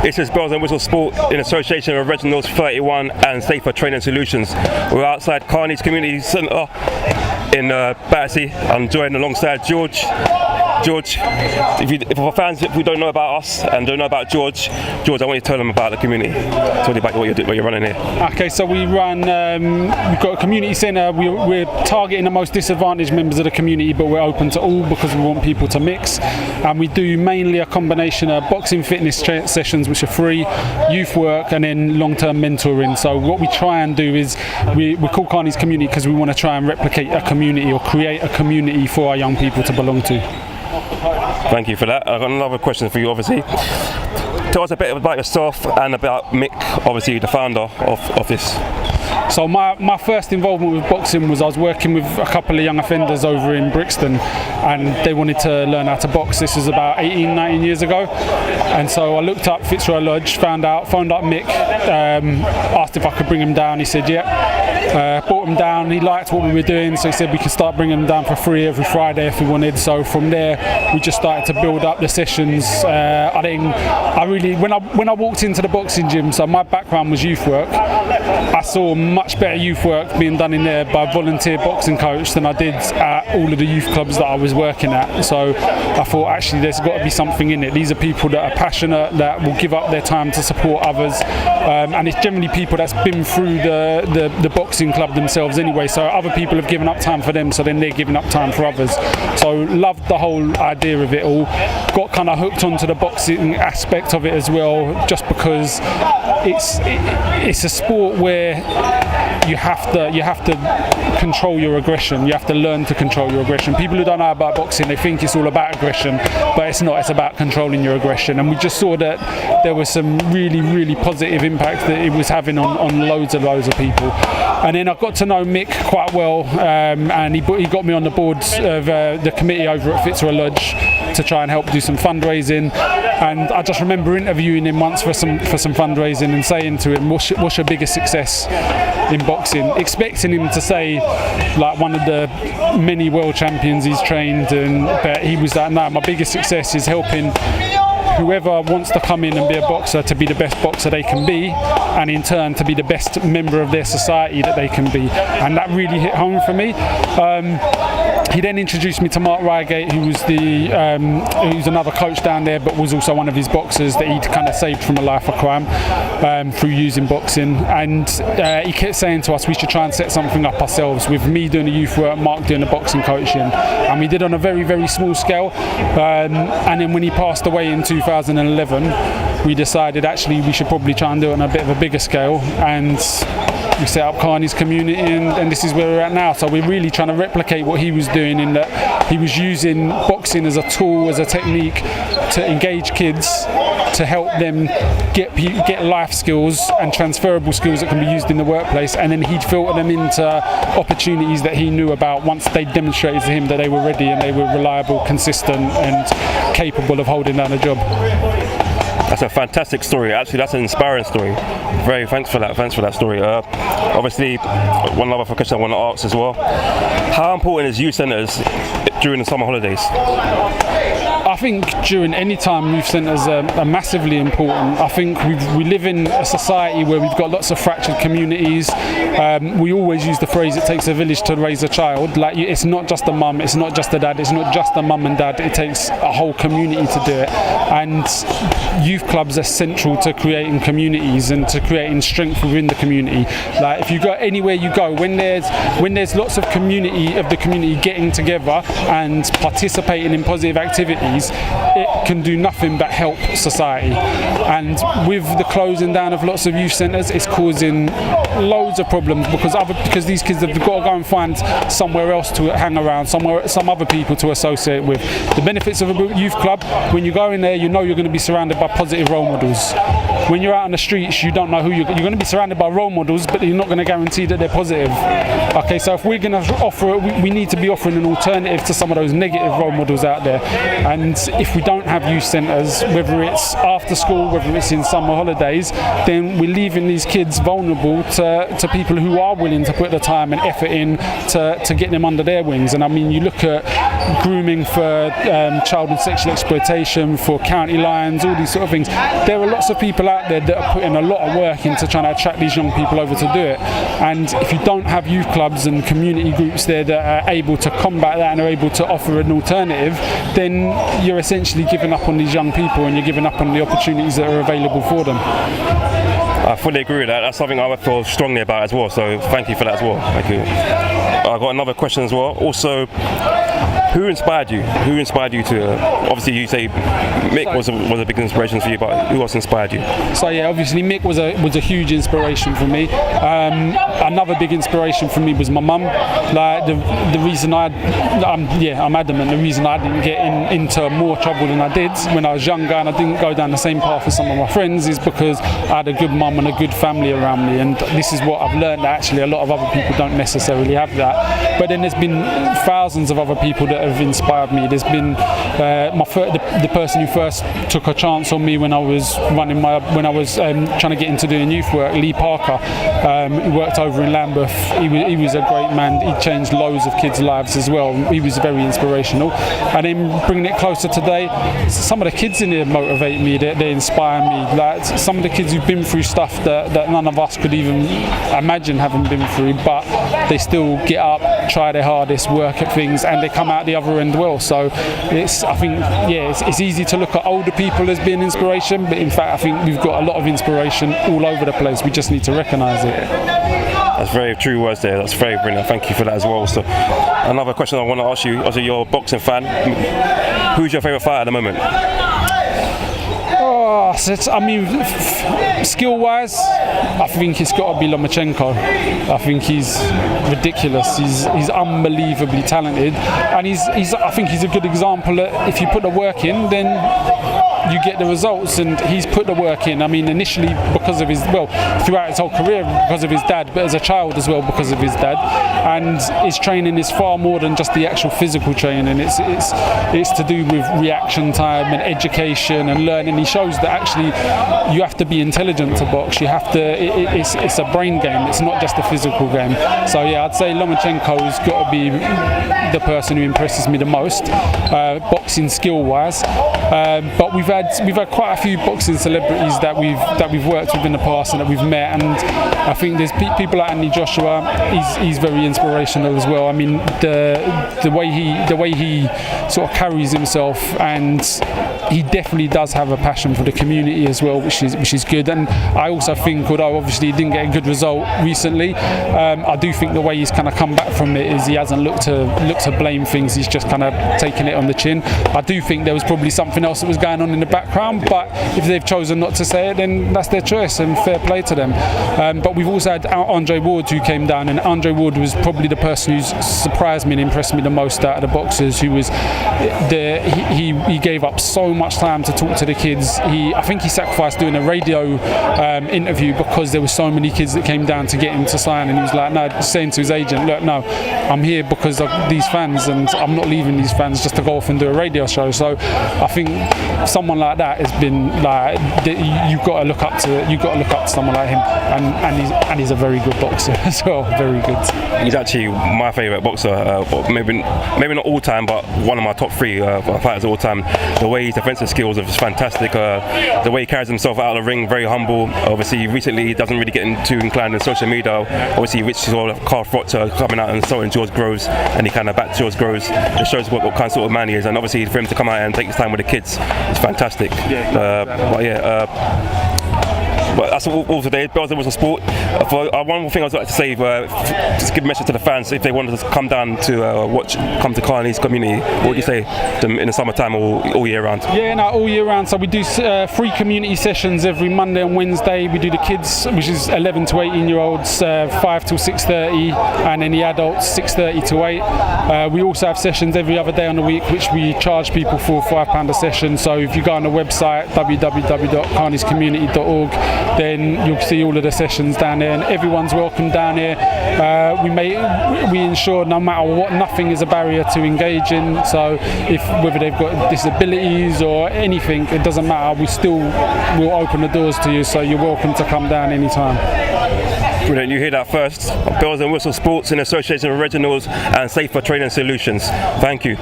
This is Bells and Whistles Sport in association with Reginald's 31 and Safer Training Solutions. We're outside Carney's Community Centre in Battersea. I'm joined alongside George. George, if our fans who don't know about us and don't know about George, I want you to tell them about the community. Tell me about what you're running here. Okay, so we run, we've got a community centre. We're targeting the most disadvantaged members of the community, but we're open to all because we want people to mix. And we do mainly a combination of boxing fitness sessions, which are free, youth work, and then long-term mentoring. So what we try and do is, we call Carney's Community because we want to try and replicate a community or create a community for our young people to belong to. Thank you for that. I've got another question for you, obviously. Tell us a bit about yourself and about Mick, obviously the founder of this. So my first involvement with boxing was I was working with a couple of young offenders over in Brixton, and they wanted to learn how to box. This was about 18, 19 years ago. And so I looked up Fitzroy Lodge, phoned up Mick, asked if I could bring him down. He said, yeah. Brought him down. He liked what we were doing, so he said we could start bringing him down for free every Friday if we wanted. So from there, we just started to build up the sessions. When I walked into the boxing gym, so my background was youth work, I saw much better youth work being done in there by a volunteer boxing coach than I did at all of the youth clubs that I was working at. So I thought, actually, there's got to be something in it. These are people that are passionate, that will give up their time to support others, and it's generally people that's been through the boxing club themselves anyway. So other people have given up time for them, so then they're giving up time for others. So loved the whole idea of it all. Got kind of hooked onto the boxing aspect of it as well, just because it's a sport where you have to control your aggression. You have to learn to control your aggression. People who don't know about boxing, they think it's all about aggression, but it's not. It's about controlling your aggression. And we just saw that there was some really, really positive impact that it was having on loads of people. And then I got to know Mick quite well, and he got me on the board of the committee over at Fitzroy Lodge to try and help do some fundraising. And I just remember interviewing him once for some fundraising and saying to him, what's your biggest success in boxing? Expecting him to say like one of the many world champions he's trained, but he was like, no, my biggest success is helping whoever wants to come in and be a boxer to be the best boxer they can be, and in turn to be the best member of their society that they can be. And that really hit home for me. He then introduced me to Mark Reigate, who was another coach down there, but was also one of his boxers that he'd kind of saved from a life of crime through using boxing. And he kept saying to us we should try and set something up ourselves, with me doing the youth work, Mark doing the boxing coaching. And we did on a very, very small scale. And then when he passed away in 2011, we decided actually we should probably try and do it on a bit of a bigger scale. And we set up Carney's Community, and this is where we're at now. So we're really trying to replicate what he was doing, in that he was using boxing as a tool, as a technique to engage kids, to help them get life skills and transferable skills that can be used in the workplace, and then he'd filter them into opportunities that he knew about once they demonstrated to him that they were ready and they were reliable, consistent and capable of holding down a job. That's a fantastic story. Actually, that's an inspiring story. Thanks for that story. Obviously, one other question I want to ask as well. How important is youth centres during the summer holidays? I think during any time youth centres are massively important. I think we live in a society where we've got lots of fractured communities. We always use the phrase, it takes a village to raise a child. Like, it's not just a mum, it's not just a dad, it's not just a mum and dad, it takes a whole community to do it. And youth clubs are central to creating communities and to creating strength within the community. Like, if you go anywhere you go, when there's lots of the community getting together and participating in positive activities, it can do nothing but help society. And with the closing down of lots of youth centres, it's causing loads of problems because these kids have got to go and find somewhere else to hang around, some other people to associate with. The benefits of a youth club, when you go in there, you know you're going to be surrounded by positive role models. when you're out on the streets, you don't know who you're going to be surrounded by role models, but you're not going to guarantee that they're positive. Okay, so if we're going to offer it, we need to be offering an alternative to some of those negative role models out there. And if we don't have youth centres, whether it's after school, whether it's in summer holidays, then we're leaving these kids vulnerable to people who are willing to put the time and effort in to get them under their wings. And I mean, you look at grooming for child and sexual exploitation, for county lines, all these sort of things. There are lots of people out there that are putting a lot of work into trying to attract these young people over to do it. And if you don't have youth clubs and community groups there that are able to combat that and are able to offer an alternative, then you're essentially giving up on these young people and you're giving up on the opportunities that are available for them. I fully agree with that. That's something I feel strongly about as well. So thank you for that as well. Thank you. I've got another question as well. Also, who inspired you? Who inspired you to? Obviously, you say Mick was a big inspiration for you, but who else inspired you? So yeah, obviously Mick was a huge inspiration for me. Another big inspiration for me was my mum. Like the reason I'm adamant. The reason I didn't get into more trouble than I did when I was younger, and I didn't go down the same path as some of my friends, is because I had a good mum and a good family around me. And this is what I've learned, that actually a lot of other people don't necessarily have that. But then there's been thousands of other people that have inspired me. There's been the person who first took a chance on me when I was trying to get into doing youth work, Lee Parker, who worked over in Lambeth. He was a great man. He changed loads of kids' lives as well. He was very inspirational. And then bringing it closer today, some of the kids in here motivate me. They inspire me. Like some of the kids who've been through stuff that none of us could even imagine having been through, but they still get up, try their hardest, work at things, and they come out the other end well. So it's easy to look at older people as being inspiration, but in fact I think we've got a lot of inspiration all over the place. We just need to recognise it. That's very true words there. That's very brilliant. Thank you for that as well. So another question I want to ask you, as you're a boxing fan, who's your favourite fighter at the moment? Skill-wise, I think it's got to be Lomachenko. I think he's ridiculous. He's unbelievably talented, and I think he's a good example that if you put the work in, then you get the results, and he's put the work in. I mean, initially because of throughout his whole career because of his dad, but as a child as well because of his dad. And his training is far more than just the actual physical training. It's to do with reaction time and education and learning. He shows that actually you have to be intelligent to box. You have to. It's a brain game. It's not just a physical game. So yeah, I'd say Lomachenko's got to be the person who impresses me the most, boxing skill-wise. But we've had quite a few boxing celebrities that we've worked with in the past and that we've met, and I think there's people like Anthony Joshua. He's very inspirational as well. I mean, the way he sort of carries himself, and he definitely does have a passion for the community as well, which is good. And I also think, although obviously he didn't get a good result recently, I do think the way he's kind of come back from it is he hasn't looked to blame things. He's just kind of taken it on the chin. I do think there was probably something else that was going on in the background, but if they've chosen not to say it, then that's their choice, and fair play to them. But we've also had Andre Ward, who came down, and Andre Ward was probably the person who's surprised me and impressed me the most out of the boxers. Who was he gave up so much time to talk to the kids. I think he sacrificed doing a radio interview because there were so many kids that came down to get him to sign, and he was like, no, saying to his agent, look, no, I'm here because of these fans, and I'm not leaving these fans just to go off and do a radio show. So I think someone like that has been like, you've got to look up to someone like him, and he's a very good boxer as well. Very good. He's actually my favourite boxer, maybe not all time, but one of my top three fighters of all time. The way his defensive skills are just fantastic. The way he carries himself out of the ring, very humble. Obviously, recently he doesn't really get too inclined in social media. Obviously, Rich saw Carl Frotzer coming out and insulting George Groves, and he kind of backed George Groves. It shows what kind of sort of man he is, and obviously for him to come out and take his time with the kids, it's fantastic. But that's all today. Bells and Whistle Sport. One more thing I'd like to say, just give a message to the fans if they wanted to come down to come to Carney's community. What would you say to them in the summertime or all year round? Yeah, no, all year round. So we do free community sessions every Monday and Wednesday. We do the kids, which is 11 to 18-year-olds, 5 till 6:30, and then the adults 6:30 to 8. We also have sessions every other day on the week, which we charge people for £5 a session. So if you go on the website www.carneyscommunity.org, then you'll see all of the sessions down there, and everyone's welcome down here. We ensure no matter what, nothing is a barrier to engage in. So whether they've got disabilities or anything, it doesn't matter. We still will open the doors to you, so you're welcome to come down anytime. Brilliant, you hear that first. Bells and Whistle Sports in association with Reginald's and Safer Training Solutions. Thank you.